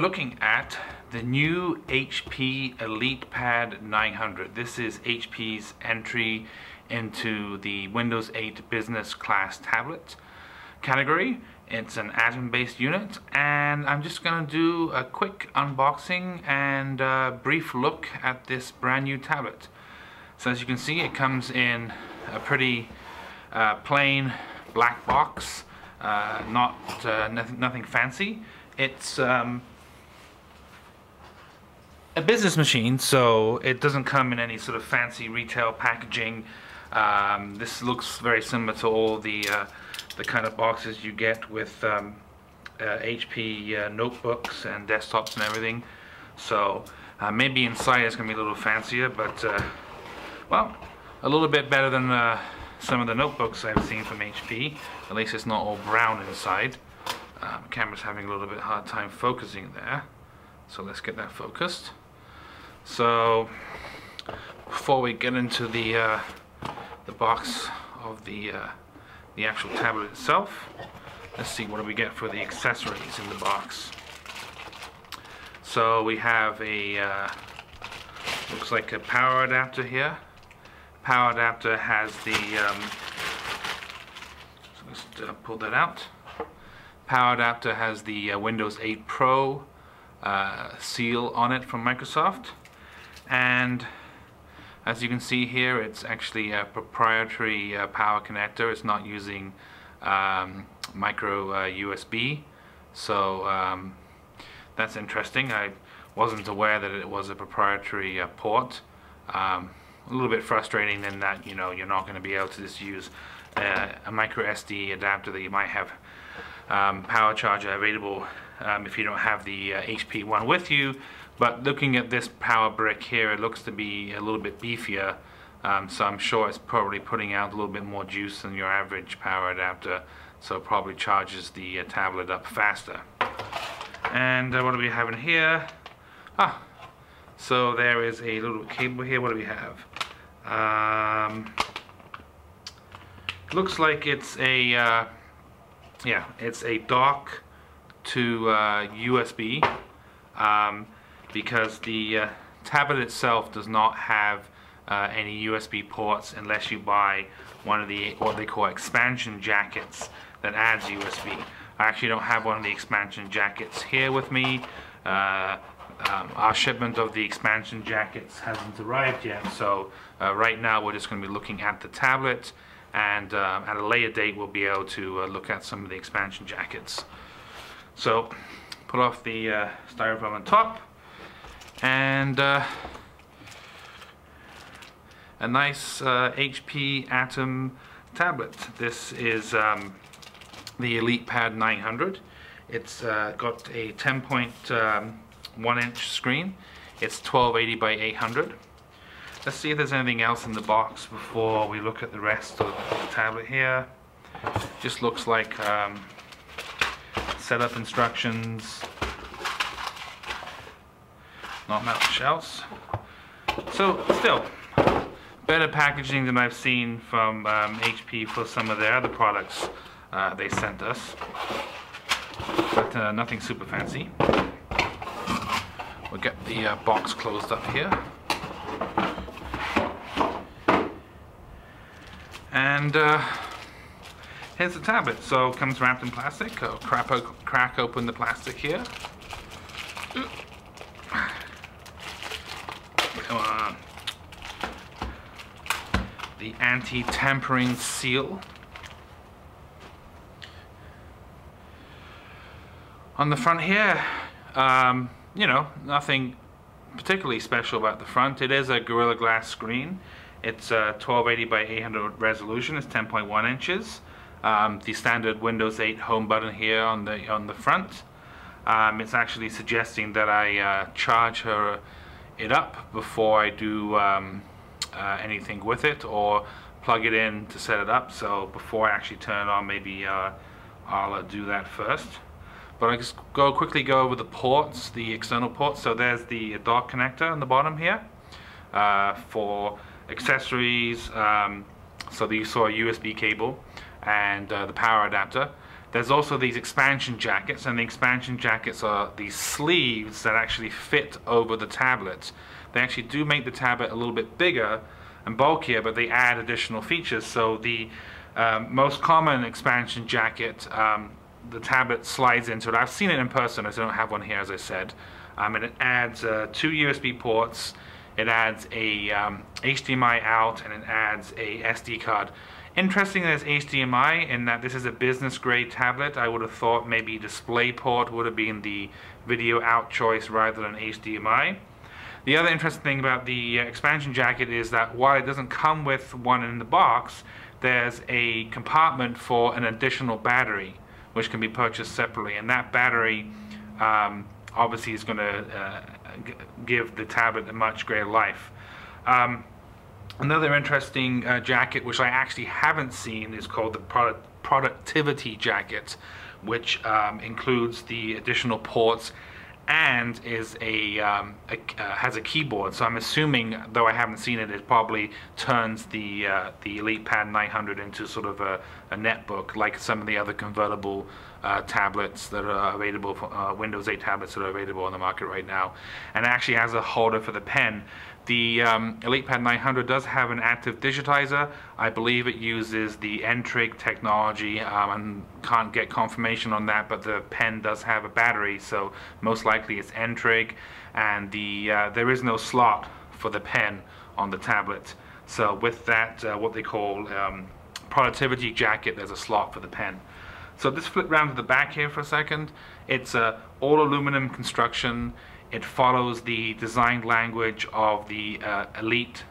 looking at the new HP ElitePad 900. This is HP's entry into the Windows 8 business class tablet category. It's an Atom-based unit, and I'm just going to do a quick unboxing and a brief look at this brand new tablet. So as you can see, it comes in a pretty plain black box, nothing fancy. It's a business machine, so it doesn't come in any sort of fancy retail packaging. This looks very similar to all the kind of boxes you get with HP notebooks and desktops and everything. So maybe inside it's going to be a little fancier, but well, a little bit better than some of the notebooks I've seen from HP. At least it's not all brown inside. The camera's having a little bit hard time focusing there, so let's get that focused. So before we get into the box of the actual tablet itself, let's see what do we get for the accessories in the box. So we have a looks like a power adapter here. Power adapter has the so let's pull that out. Power adapter has the Windows 8 Pro seal on it from Microsoft, and as you can see here, it's actually a proprietary power connector. It's not using micro USB, so that's interesting. I wasn't aware that it was a proprietary port. A little bit frustrating in that, you know, you're not going to be able to just use a micro SD adapter that you might have power charger available if you don't have the HP one with you. But looking at this power brick here, it looks to be a little bit beefier, so I'm sure it's probably putting out a little bit more juice than your average power adapter, so it probably charges the tablet up faster. And what do we have in here? So there is a little cable here. What do we have? Looks like it's a yeah, it's a dock to USB, because the tablet itself does not have any USB ports unless you buy one of the what they call expansion jackets that adds USB. I actually don't have one of the expansion jackets here with me. Our shipment of the expansion jackets hasn't arrived yet, so right now we're just going to be looking at the tablet, and at a later date we'll be able to look at some of the expansion jackets. So pull off the styrofoam on top, and a nice HP Atom tablet. This is the ElitePad 900. It's got a 10.1-inch screen. It's 1280 by 800. Let's see if there's anything else in the box before we look at the rest of the tablet here. Just looks like setup instructions, not much else. So still, better packaging than I've seen from HP for some of their other products they sent us, but nothing super fancy. We'll get the box closed up here, and here's the tablet. So it comes wrapped in plastic. I'll crack open the plastic here. Come on. The anti-tampering seal. On the front here, you know, nothing particularly special about the front. It is a Gorilla Glass screen. It's 1280 by 800 resolution. It's 10.1 inches. The standard Windows 8 home button here on the front. It's actually suggesting that I charge it up before I do anything with it, or plug it in to set it up. So before I actually turn it on, maybe I'll do that first. But I just quickly go over the ports, the external ports. So there's the dock connector on the bottom here for accessories. So you saw a USB cable and the power adapter. There's also these expansion jackets, and the expansion jackets are these sleeves that actually fit over the tablet. They actually do make the tablet a little bit bigger and bulkier, but they add additional features. So the most common expansion jacket, the tablet slides into it. I've seen it in person, I don't have one here, as I said. And it adds 2 USB ports, it adds a HDMI out, and it adds a SD card. Interesting that it's HDMI in that this is a business grade tablet. I would have thought maybe DisplayPort would have been the video out choice rather than HDMI. The other interesting thing about the expansion jacket is that while it doesn't come with one in the box, there's a compartment for an additional battery which can be purchased separately, and that battery obviously is going to give the tablet a much greater life. Another interesting jacket, which I actually haven't seen, is called the productivity jacket, which includes the additional ports and is has a keyboard. So I'm assuming, though I haven't seen it, it probably turns the ElitePad 900 into sort of a netbook, like some of the other convertible tablets that are available, for, Windows 8 tablets that are available on the market right now. And it actually has a holder for the pen. The ElitePad 900 does have an active digitizer. I believe it uses the N-Trig technology, and can't get confirmation on that, but the pen does have a battery, so most likely it's N-Trig, and there is no slot for the pen on the tablet. So with that, what they call productivity jacket, there's a slot for the pen. So just flip around to the back here for a second. It's all aluminum construction. It follows the design language of the Elite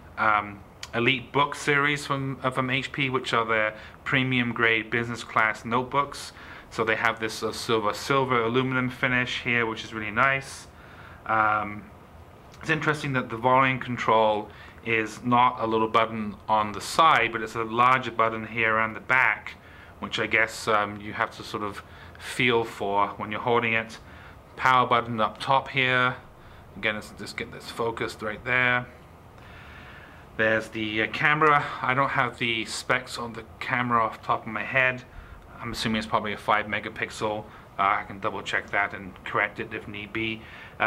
Book series from HP, which are their premium grade business class notebooks. So they have this silver aluminum finish here, which is really nice. It's interesting that the volume control is not a little button on the side, but it's a larger button here around the back, which I guess you have to sort of feel for when you're holding it. Power button up top here. Again, let's just get this focused right there. There's the camera. I don't have the specs on the camera off the top of my head. I'm assuming it's probably a 5 megapixel. I can double check that and correct it if need be.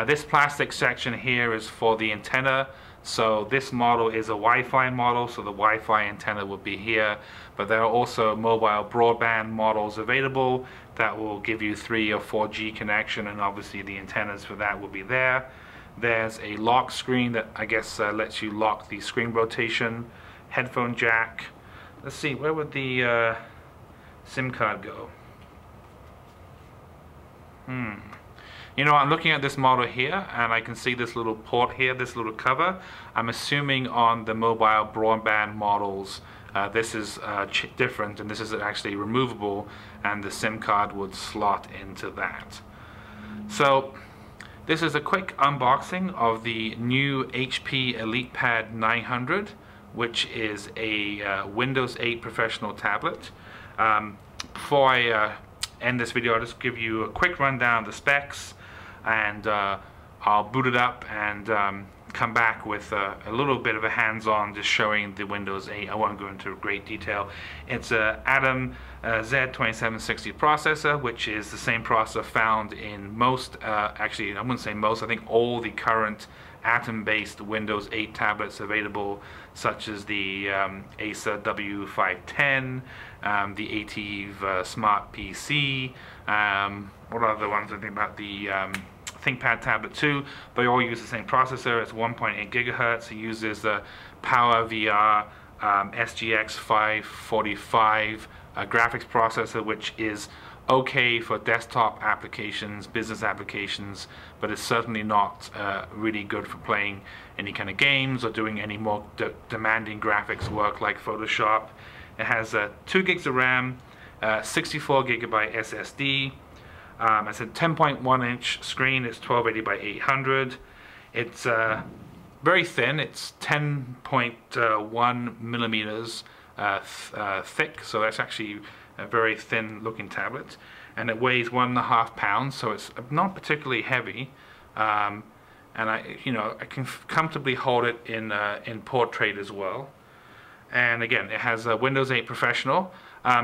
This plastic section here is for the antenna. So this model is a Wi-Fi model, so the Wi-Fi antenna will be here. But there are also mobile broadband models available that will give you 3 or 4G connection, and obviously the antennas for that will be there. There's a lock screen that I guess lets you lock the screen rotation. Headphone jack. Let's see, where would the SIM card go? You know, I'm looking at this model here, and I can see this little port here, this little cover. I'm assuming on the mobile broadband models, this is different, and this is actually removable, and the SIM card would slot into that. So this is a quick unboxing of the new HP ElitePad 900, which is a Windows 8 professional tablet. Before I end this video, I'll just give you a quick rundown of the specs, and I'll boot it up and come back with a little bit of a hands-on, just showing the Windows 8. I won't go into great detail. It's a Atom Z2760 processor, which is the same processor found in most, actually I wouldn't say most, I think all the current Atom-based Windows 8 tablets available, such as the Acer W510, the ATEV Smart PC, what are the ones I think about, the ThinkPad Tablet 2. They all use the same processor. It's 1.8 gigahertz. It uses the PowerVR SGX 545 graphics processor, which is okay for desktop applications, business applications, but it's certainly not really good for playing any kind of games or doing any more demanding graphics work like Photoshop. It has 2 gigs of RAM, 64 gigabyte SSD. It's a 10.1 inch screen. It's 1280 by 800. It's very thin. It's 10.1 millimeters thick, so that's actually a very thin looking tablet, and it weighs 1.5 pounds, so it's not particularly heavy, and I can comfortably hold it in portrait as well. And again, it has a Windows 8 Professional.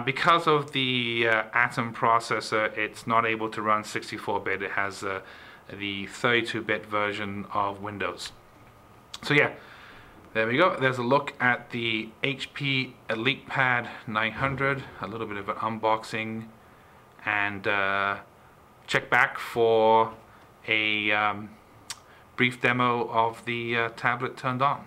Because of the Atom processor, it's not able to run 64-bit. It has the 32-bit version of Windows. So yeah, there we go. There's a look at the HP ElitePad 900, a little bit of an unboxing, and check back for a brief demo of the tablet turned on.